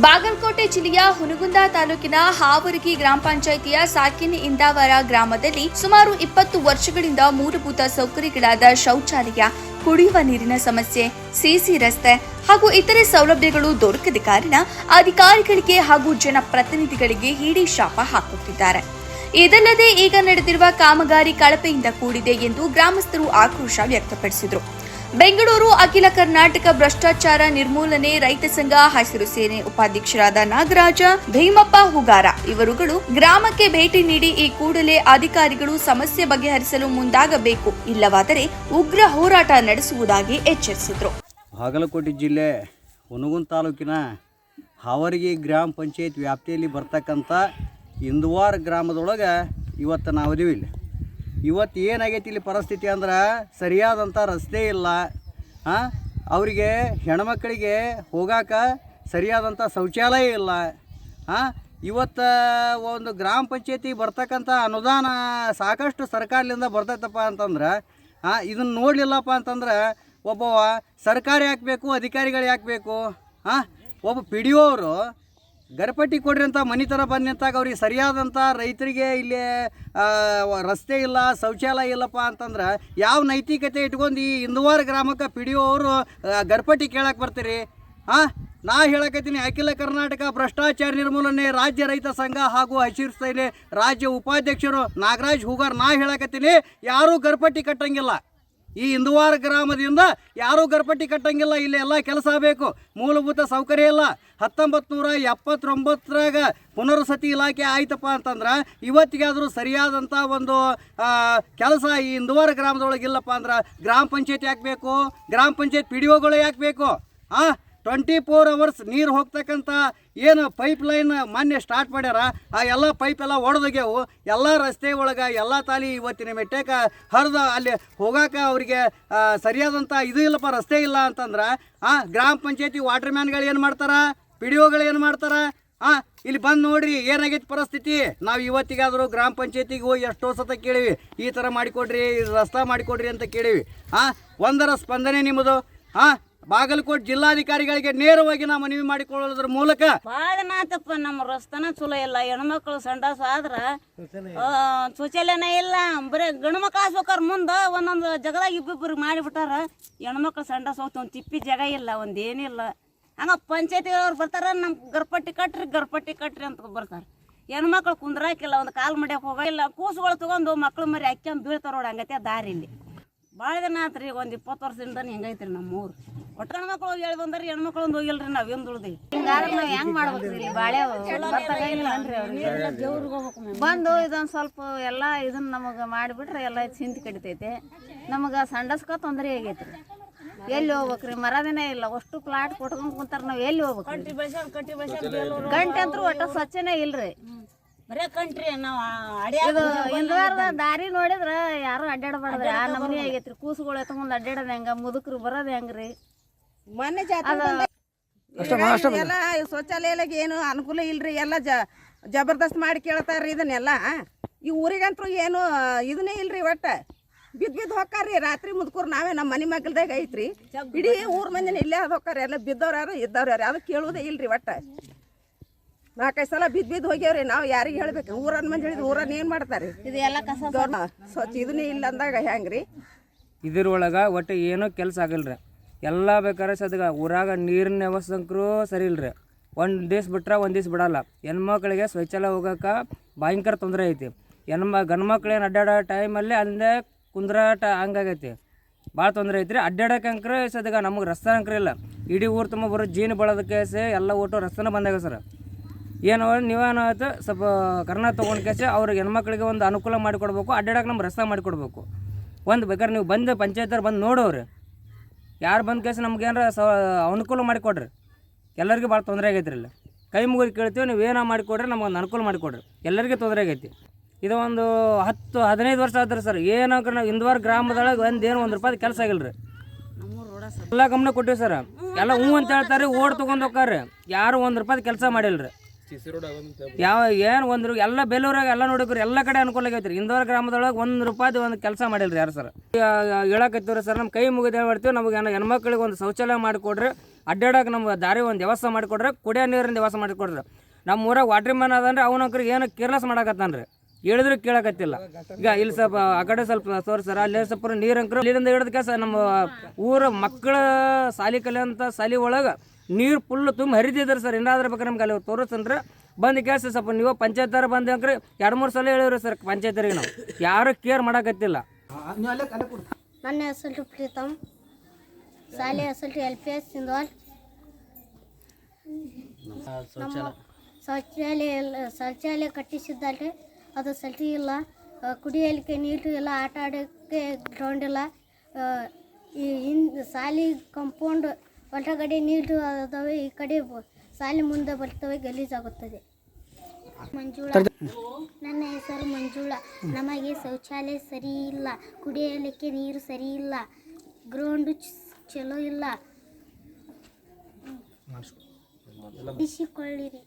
ಬಾಗಲಕೋಟೆ ಜಿಲ್ಲೆಯ ಹುನಗುಂದ ತಾಲೂಕಿನ ಹಾವರಗಿ ಗ್ರಾಮ ಪಂಚಾಯಿತಿಯ ಸಾಕಿನ್ ಇಂದಾವರ ಗ್ರಾಮದಲ್ಲಿ ಸುಮಾರು 20 ವರ್ಷಗಳಿಂದ ಮೂಲಭೂತ ಸೌಕರ್ಯಗಳಾದ ಶೌಚಾಲಯ, ಕುಡಿಯುವ ನೀರಿನ ಸಮಸ್ಯೆ, ಸಿಸಿ ರಸ್ತೆ ಹಾಗೂ ಇತರೆ ಸೌಲಭ್ಯಗಳು ದೊರಕದ ಕಾರಣ ಅಧಿಕಾರಿಗಳಿಗೆ ಹಾಗೂ ಜನಪ್ರತಿನಿಧಿಗಳಿಗೆ ಹಿಡಿ ಶಾಪ ಹಾಕುತ್ತಿದ್ದಾರೆ. ಇದಲ್ಲದೆ ಈಗ ನಡೆದಿರುವ ಕಾಮಗಾರಿ ಕಳಪೆಯಿಂದ ಕೂಡಿದೆ ಎಂದು ಗ್ರಾಮಸ್ಥರು ಆಕ್ರೋಶ ವ್ಯಕ್ತಪಡಿಸಿದರು. ಬೆಂಗಳೂರು ಅಖಿಲ ಕರ್ನಾಟಕ ಭ್ರಷ್ಟಾಚಾರ ನಿರ್ಮೂಲನೆ ರೈತ ಸಂಘ ಹಸಿರು ಸೇನೆ ಉಪಾಧ್ಯಕ್ಷರಾದ ನಾಗರಾಜ ಭೀಮಪ್ಪ ಹುಗಾರ ಇವರುಗಳು ಗ್ರಾಮಕ್ಕೆ ಭೇಟಿ ನೀಡಿ ಈ ಕೂಡಲೇ ಅಧಿಕಾರಿಗಳು ಸಮಸ್ಯೆ ಬಗೆಹರಿಸಲು ಮುಂದಾಗಬೇಕು, ಇಲ್ಲವಾದರೆ ಉಗ್ರ ಹೋರಾಟ ನಡೆಸುವುದಾಗಿ ಎಚ್ಚರಿಸಿದರು. ಬಾಗಲಕೋಟೆ ಜಿಲ್ಲೆ ಹುನಗುಂದ ತಾಲೂಕಿನ ಹಾವರಗಿ ಗ್ರಾಮ ಪಂಚಾಯತ್ ವ್ಯಾಪ್ತಿಯಲ್ಲಿ ಬರ್ತಕ್ಕಂಥ ಇಂದುವಾರ ಗ್ರಾಮದೊಳಗೆ ಇವತ್ತು ನಾವಿದೀವಿ. ಇಲ್ಲಿ ಇವತ್ತು ಏನಾಗೈತಿ ಇಲ್ಲಿ ಪರಿಸ್ಥಿತಿ ಅಂದ್ರೆ ಸರಿಯಾದಂಥ ರಸ್ತೆ ಇಲ್ಲ, ಅವರಿಗೆ ಹೆಣ್ಮಕ್ಳಿಗೆ ಹೋಗಾಕ ಸರಿಯಾದಂಥ ಶೌಚಾಲಯ ಇಲ್ಲ. ಇವತ್ತು ಒಂದು ಗ್ರಾಮ ಪಂಚಾಯತಿ ಬರ್ತಕ್ಕಂಥ ಅನುದಾನ ಸಾಕಷ್ಟು ಸರ್ಕಾರದಿಂದ ಬರ್ತೈತಪ್ಪ ಅಂತಂದ್ರೆ ಇದನ್ನು ನೋಡಲಿಲ್ಲಪ್ಪ ಅಂತಂದ್ರೆ ಒಬ್ಬ ಸರ್ಕಾರ ಯಾಕೆ ಬೇಕು, ಅಧಿಕಾರಿಗಳು ಯಾಕೆ ಬೇಕು? ಒಬ್ಬ ಪಿ ಡಿ ಒ ಅವರು ಗರ್ಪಟ್ಟಿ ಕೊಡ್ರಿ ಅಂತ ಮನೆ ಥರ ಬಂದು ನಿಂತಾಗ ಅವ್ರಿಗೆ ಸರಿಯಾದಂಥ ರೈತರಿಗೆ ಇಲ್ಲಿ ರಸ್ತೆ ಇಲ್ಲ, ಶೌಚಾಲಯ ಇಲ್ಲಪ್ಪ ಅಂತಂದ್ರೆ ಯಾವ ನೈತಿಕತೆ ಇಟ್ಕೊಂಡು ಈ ಇಂದುವಾರ ಗ್ರಾಮಕ್ಕೆ ಪಿ ಡಿ ಒ ಅವರು ಗರ್ಪಟ್ಟಿ ಕೇಳಕ್ಕೆ ಬರ್ತೀರಿ? ನಾ ಹೇಳಕತ್ತೀನಿ, ಅಖಿಲ ಕರ್ನಾಟಕ ಭ್ರಷ್ಟಾಚಾರ ನಿರ್ಮೂಲನೆ ರಾಜ್ಯ ರೈತ ಸಂಘ ಹಾಗೂ ಹಸಿರು ಸೇನೆ ರಾಜ್ಯ ಉಪಾಧ್ಯಕ್ಷರು ನಾಗರಾಜ್ ಹುಗಾರ್ ನಾ ಹೇಳಕತ್ತೀನಿ, ಯಾರೂ ಗರ್ಪಟ್ಟಿ ಕಟ್ಟಂಗಿಲ್ಲ. ಈ ಇಂದುವಾರ ಗ್ರಾಮದಿಂದ ಯಾರೂ ಗರ್ಪಟ್ಟಿ ಕಟ್ಟಂಗಿಲ್ಲ. ಇಲ್ಲಿ ಎಲ್ಲ ಕೆಲಸ ಬೇಕು, ಮೂಲಭೂತ ಸೌಕರ್ಯ ಇಲ್ಲ. 1979ರಾಗ ಪುನರ್ವಸತಿ ಇಲಾಖೆ ಆಯ್ತಪ್ಪ ಅಂತಂದ್ರೆ ಇವತ್ತಿಗಾದರೂ ಸರಿಯಾದಂಥ ಒಂದು ಕೆಲಸ ಈ ಇಂದುವಾರ ಗ್ರಾಮದೊಳಗಿಲ್ಲಪ್ಪ ಅಂದ್ರೆ ಗ್ರಾಮ ಪಂಚಾಯತ್ ಯಾಕೆ ಬೇಕು? ಗ್ರಾಮ ಪಂಚಾಯತ್ ಪಿ ಡಿ ಒಗಳು ಯಾಕೆ ಬೇಕು? 24 hours ನೀರು ಹೋಗ್ತಕ್ಕಂಥ ಏನು ಪೈಪ್ ಲೈನ್ ಮೊನ್ನೆ ಸ್ಟಾರ್ಟ್ ಮಾಡ್ಯಾರ, ಆ ಎಲ್ಲ ಪೈಪ್ ಎಲ್ಲ ಒಡೆದೋಗ್ಯಾವು. ಎಲ್ಲ ರಸ್ತೆ ಒಳಗೆ ಎಲ್ಲ ತಾಲಿ ಇವತ್ತಿನ ಮೆಟ್ಟೆಕ ಹರಿದ ಅಲ್ಲಿ ಹೋಗಾಕ ಅವರಿಗೆ ಸರಿಯಾದಂಥ ಇದು ಇಲ್ಲಪ್ಪ, ರಸ್ತೆ ಇಲ್ಲ ಅಂತಂದ್ರೆ ಗ್ರಾಮ ಪಂಚಾಯತಿ ವಾಟರ್ ಮ್ಯಾನ್ಗಳು ಏನು ಮಾಡ್ತಾರೆ, ಪಿ ಡಿ ಒಗಳು ಏನು ಮಾಡ್ತಾರೆ? ಇಲ್ಲಿ ಬಂದು ನೋಡ್ರಿ ಏನಾಗೈತಿ ಪರಿಸ್ಥಿತಿ. ನಾವು ಇವತ್ತಿಗಾದರೂ ಗ್ರಾಮ ಪಂಚಾಯತಿಗೆ ಹೋಗಿ ಎಷ್ಟೋ ಸತ ಕೇಳೀವಿ, ಈ ಥರ ಮಾಡಿಕೊಡ್ರಿ, ರಸ್ತೆ ಮಾಡಿಕೊಡ್ರಿ ಅಂತ ಕೇಳೀವಿ. ಒಂದರ ಸ್ಪಂದನೆ ನಿಮ್ಮದು? ಬಾಗಲಕೋಟೆ ಜಿಲ್ಲಾಧಿಕಾರಿಗಳಿಗೆ ನೇರವಾಗಿ ನಾವು ಮನವಿ ಮಾಡಿಕೊಳ್ಳೋದ್ರ ಮೂಲಕ ಭಾಳ ನಾತಪ್ಪ, ನಮ್ಮ ರಸ್ತೆನ ಚಲೋ ಇಲ್ಲ. ಹೆಣ್ಮಕ್ಳು ಸಂಡಾಸ ಆದ್ರ ಶೌಚಾಲಯನ ಇಲ್ಲ. ಬರೀ ಗಂಡು ಮಕ್ಳು ಹಾಸ್ಬೇಕಾರೆ ಮುಂದೆ ಒಂದೊಂದು ಜಗದಾಗ ಇಬ್ಬಿಬ್ಬರಿಗೆ ಮಾಡಿಬಿಟ್ಟಾರ. ಹೆಣ್ಮಕ್ಳು ಸಂಡಾಸ ಹೋಗ್ತ ಒಂದು ತಿಪ್ಪಿ ಜಾಗ ಇಲ್ಲ, ಒಂದು ಏನಿಲ್ಲ. ಹಂಗೆ ಪಂಚಾಯತಿಯವ್ರು ಬರ್ತಾರ, ನಮ್ಮ ಗರ್ಪಟ್ಟಿ ಕಟ್ರಿ ಅಂತ ಬರ್ತಾರೆ. ಹೆಣ್ಮಕ್ಳು ಕುಂದ್ರಾಕಿಲ್ಲ, ಒಂದು ಕಾಲು ಮಡ್ಯಕ್ಕೆ ಹೋಗಿಲ್ಲ. ಕೂಸುಗಳು ತೊಗೊಂಡು ಮಕ್ಳು ಮರಿ ಅಕ್ಕೊಂಡ್ ಬೀಳ್ತಾರ ನೋಡಿ, ಹಂಗೈತೆ ದಾರಿ ಇಲ್ಲಿ. ಭಾಳ ದಿನ ಆತ್ರಿ, ಒಂದು 20 ವರ್ಷದಿಂದ ಹಿಂಗೈತ್ರಿ ನಮ್ಮೂರು. ಒಟ್ಟು ಹೆಣ್ಮಕ್ಳು ಹೋಗಿ ಹೇಳಿ ಬಂದಾರಿ, ಹೆಣ್ಮಕ್ಳು ಒಂದು ಹೋಗಿಲ್ರಿ. ನಾವು ಏನು ದುಡ್ದು ಹಿಂಗಾದ್ರೆ ನಾವು ಹೆಂಗೆ ಮಾಡ್ಬೇಕ್ರಿ? ಬಾಳೆ ಬಂದು ಇದೊಂದು ಸ್ವಲ್ಪ ಎಲ್ಲ ಇದನ್ನ ನಮಗೆ ಮಾಡಿಬಿಟ್ರೆ ಎಲ್ಲ ಚಿಂತೆ ಕಡಿತೈತೆ. ನಮಗೆ ಸಂಡಸ್ಕ ತೊಂದರೆ ಆಗೈತ್ರಿ. ಎಲ್ಲಿ ಹೋಗ್ಬೇಕ್ರಿ? ಮರದಿನೇ ಇಲ್ಲ, ಅಷ್ಟು ಪ್ಲಾಟ್ ಕೊಟ್ಕೊಂಡು ಕುಂತಾರ. ನಾವು ಎಲ್ಲಿ ಹೋಗ್ಬೇಕು? ಗಂಟೆ ಅಂತೂ ಒಟ್ಟು ಸ್ವಚ್ಛನೇ ಇಲ್ರಿ. ಇದು ಇಂದುವಾರದ ದಾರಿ ನೋಡಿದ್ರ ಯಾರು ಅಡ್ಡಾಡಬಾರ್ದ್ರಿ. ಆ ನಮೂನಿ ಆಗೈತ್ರಿ. ಕೂಸುಗಳು ಎತ್ಕೊಂಡ್ ಅಡ್ಡಾಡೋದ್ ಹೆಂಗ, ಮುದುಕರು ಬರೋದ್ ಹೆಂಗ್ರಿ? ಮೊನ್ನೆ ಎಲ್ಲ ಶೌಚಾಲಯ ಏನು ಅನುಕೂಲ ಇಲ್ರಿ. ಎಲ್ಲ ಜಬರ್ದಸ್ತ್ ಮಾಡಿ ಕೇಳ್ತಾರ್ರಿ ಇದನ್ನೆಲ್ಲ. ಈ ಊರಿಗಂತೂ ಏನು ಇದನ್ನೇ ಇಲ್ರಿ. ಒಟ್ಟ ಬಿದ್ದು ಹೊಕ್ಕಾರ್ರಿ. ರಾತ್ರಿ ಮುದುಕರು ನಾವೇ ನಮ್ಮ ಮನೆ ಮಗಲ್ದಾಗ ಐತ್ರಿ. ಇಡೀ ಊರ್ ಮಂದಿನ ಇಲ್ಲೇ ಅದು ಹೊಕ್ಕಾರಿ. ಎಲ್ಲ ಬಿದ್ದವ್ರು ಯಾರು ಇದ್ದವ್ರು ಯಾರು ಅದು ಕೇಳುವುದೇ ಇಲ್ರಿ. ಒಟ್ಟ 4-5 ಸಲ ಬಿದ್ದು ಹೋಗ್ಯಾವ್ರಿ. ನಾವು ಯಾರಿಗೆ ಹೇಳ್ಬೇಕು? ಊರನ್ನ ಮಂದಿ ಹೇಳಿದ್ರು ಊರನ್ನ ಏನು ಮಾಡ್ತಾರೆ? ಇದು ಎಲ್ಲ ಕಸ ಸ್ವಚ್ಛ ಇದನ್ನೇ ಇಲ್ಲ ಅಂದಾಗ ಹೆಂಗ್ರಿ? ಇದ್ರೊಳಗೆ ಒಟ್ಟು ಏನೂ ಕೆಲಸ ಆಗಲ್ರಿ. ಎಲ್ಲ ಬೇಕಾದ್ರೆ ಸದ್ಗ ಊರಾಗ ನೀರಿನ ವ್ಯವಸ್ಥೆಂಕರು ಸರಿ ಇಲ್ರಿ. ಒಂದು ದಿವ್ಸ ಬಿಟ್ರೆ ಒಂದು ದಿವ್ಸ ಬಿಡಲ್ಲ. ಹೆಣ್ಮಕ್ಳಿಗೆ ಶೌಚಾಲಯ ಹೋಗೋಕೆ ಭಯಂಕರ ತೊಂದರೆ ಐತಿ. ಗಂಡು ಮಕ್ಳು ಏನು ಅಡ್ಡಾಡೋ ಟೈಮಲ್ಲಿ ಅಲ್ಲೇ ಕುಂದ್ರಾಟ ಹಂಗಾಗೈತಿ. ಭಾಳ ತೊಂದರೆ ಐತ್ರಿ. ಅಡ್ಡಾಡೋಕೆ ಅಂಕ್ರೆ ಸದ್ಗ ನಮಗೆ ರಸ್ತೆ ಅಂಕ್ರ ಇಲ್ಲ. ಇಡೀ ಊರು ತುಂಬ ಬರೋ ಜೀನು ಬಳೋದಕ್ಕೆ ಎಲ್ಲ ಒಟ್ಟು ರಸ್ತೆನ ಬಂದಾಗ ಸರ್ ಏನು ನೀವೇನಾಯ್ತು ಸ್ವಲ್ಪ ಕರ್ನಾಟಕ ತೊಗೊಂಡು ಕೇಸಿ ಅವ್ರಿಗೆ ಹೆಣ್ಮಕ್ಳಿಗೆ ಒಂದು ಅನುಕೂಲ ಮಾಡಿಕೊಡ್ಬೇಕು. ಅಡ್ಡಾಡಕ್ಕೆ ನಮ್ಗೆ ರಸ್ತೆ ಮಾಡಿಕೊಡ್ಬೇಕು. ಒಂದು ಬೇಕಾದ್ರೆ ನೀವು ಬಂದು ಪಂಚಾಯತ್ರು ಬಂದು ನೋಡೋರು, ಯಾರು ಬಂದು ಕೇಸಿ ನಮ್ಗೆ ಏನಾರ ಅನುಕೂಲ ಮಾಡಿಕೊಡ್ರಿ. ಎಲ್ಲರಿಗೂ ಭಾಳ ತೊಂದರೆ ಆಗೈತ್ರಿ. ಇಲ್ಲಿ ಕೈ ಮುಗಿದು ಕೇಳ್ತೀವಿ, ನೀವು ಏನೋ ಮಾಡಿಕೊಡ್ರಿ, ನಮ್ಗೊಂದು ಅನುಕೂಲ ಮಾಡಿಕೊಡ್ರಿ. ಎಲ್ಲರಿಗೂ ತೊಂದರೆ ಆಗೈತಿ. ಇದು ಒಂದು 10-15 ವರ್ಷ ಆದ್ರೆ ಸರ್ ಏನಾಗ್ರೆ ನಾವು ಇಂದುವಾರ ಗ್ರಾಮದೊಳಗೆ ಒಂದು ರೂಪಾಯಿ ಕೆಲಸ ಆಗಿಲ್ಲ ರೀ. ಎಲ್ಲ ಗಮನ ಕೊಟ್ಟಿವಿ ಸರ್. ಎಲ್ಲ ಹ್ಞೂ ಅಂತ ಹೇಳ್ತಾರೆ, ಓಡ್ ತೊಗೊಂಡು ಹೋಗ್ತಾರೆ. ಯಾರು 1 ರೂಪಾಯಿ ಕೆಲಸ ಮಾಡಿಲ್ಲ ರೀ. ಯಾವ ಏನು ಒಂದು ಎಲ್ಲ ಬೇಲೂರಾಗ ಎಲ್ಲ ನೋಡಿಕ್ರಿ ಎಲ್ಲ ಕಡೆ ಅನುಕೂಲ ಆಗೈತ್ರಿ. ಇಂದೋರ್ ಗ್ರಾಮದೊಳಗೆ ₹1 ಒಂದು ಕೆಲಸ ಮಾಡಿಲ್ರಿ ಯಾರು ಸರ್. ಹೇಳಕತ್ತೀವ್ರಿ ಸರ್, ನಮ್ಮ ಕೈ ಮುಗಿದು ಹೇಳ್ಬಿಡ್ತೀವಿ, ನಮಗೆ ಹೆಣ್ಮಕ್ಳಿಗೆ ಒಂದು ಶೌಚಾಲಯ ಮಾಡಿಕೊಡ್ರಿ, ಅಡ್ಡಾಡಕ್ಕೆ ನಮ್ಗೆ ದಾರಿ ಒಂದು ವ್ಯವಸ್ಥೆ ಮಾಡಿಕೊಡ್ರಿ, ಕುಡಿಯೋ ನೀರಿನ ವ್ಯವಸ್ಥೆ ಮಾಡಿಕೊಡ್ರಿ. ನಮ್ಮ ಊರಾಗ ವಾಟ್ರ್ ಮ್ಯಾನ್ ಅದನ್ರಿ, ಅವನಕ್ರಿ ಏನು ಕೇರ್ಲೆಸ್ ಮಾಡಕತ್ತಾನ್ರಿ, ಹೇಳಿದ್ರೆ ಕೇಳಕತ್ತಿಲ್ಲ. ಈಗ ಇಲ್ಲಿ ಸ್ವಲ್ಪ ಆ ಕಡೆ ಸ್ವಲ್ಪ ತೋರಿಸ್ತಾರ, ಅಲ್ಲಿ ಸ್ವಲ್ಪ ನೀರಂಕ್ರು ಇಲ್ಲಿಂದ ಹಿಡಿದಕ್ಕೆ ನಮ್ಮ ಊರ ಮಕ್ಕಳ ಸಾಲಿ ಕಲಿಯಂಥ ಸಾಲಿ ಒಳಗೆ ನೀರು ಫುಲ್ ತುಂಬ ಹರಿದಿದ್ರಿ ಸರ್. ಏನಾದ್ರೆ ಬೇಕಾದ್ರೆ ನಮ್ಗೆ ಅಲ್ಲಿ ತೋರಿಸ್ತನ್ರಿ, ಬಂದು ಕೇಳಿಸಿ ಸ್ವಲ್ಪ ನೀವು ಪಂಚಾಯತ್ತರ ಬಂದು ಅಂಕ್ರಿ 2-3 ಸಲ ಹೇಳಿವ್ರಿ ಸರ್ ಪಂಚಾಯತರಿಗೆ. ನಾವು ಯಾರು ಕೇರ್ ಮಾಡಕತ್ತಿಲ್ಲ. ನನ್ನ ಹೆಸರು ಪ್ರೀತಮ್, ಶಾಲೆ ಹೆಸರು LPS ಸಿಂಧವಾಲ್. ಶೌಚಾಲಯ ಕಟ್ಟಿಸಿದ್ದಾರೆ, ಅದು ಸರಿ ಇಲ್ಲ. ಕುಡಿಯಲಿಕ್ಕೆ ನೀರು ಇಲ್ಲ, ಆಟ ಆಡೋಕ್ಕೆ ಗ್ರೌಂಡ್ ಇಲ್ಲ. ಈ ಶಾಲೆ ಕಾಂಪೌಂಡ್ ಹೊರಗಡೆ ನೀರು ಅದಾವೆ, ಈ ಕಡೆ ಶಾಲೆ ಮುಂದೆ ಬರ್ತವೆ, ಗಲೀಜಾಗುತ್ತದೆ. ಮಂಜುಳಾ, ನನ್ನ ಹೆಸರು ಮಂಜುಳಾ. ನಮಗೆ ಶೌಚಾಲಯ ಸರಿ ಇಲ್ಲ, ಕುಡಿಯಲಿಕ್ಕೆ ನೀರು ಸರಿ ಇಲ್ಲ, ಗ್ರೌಂಡು ಚಲೋ ಇಲ್ಲ. ಬಿಸಿಕೊಳ್ಳಿರಿ.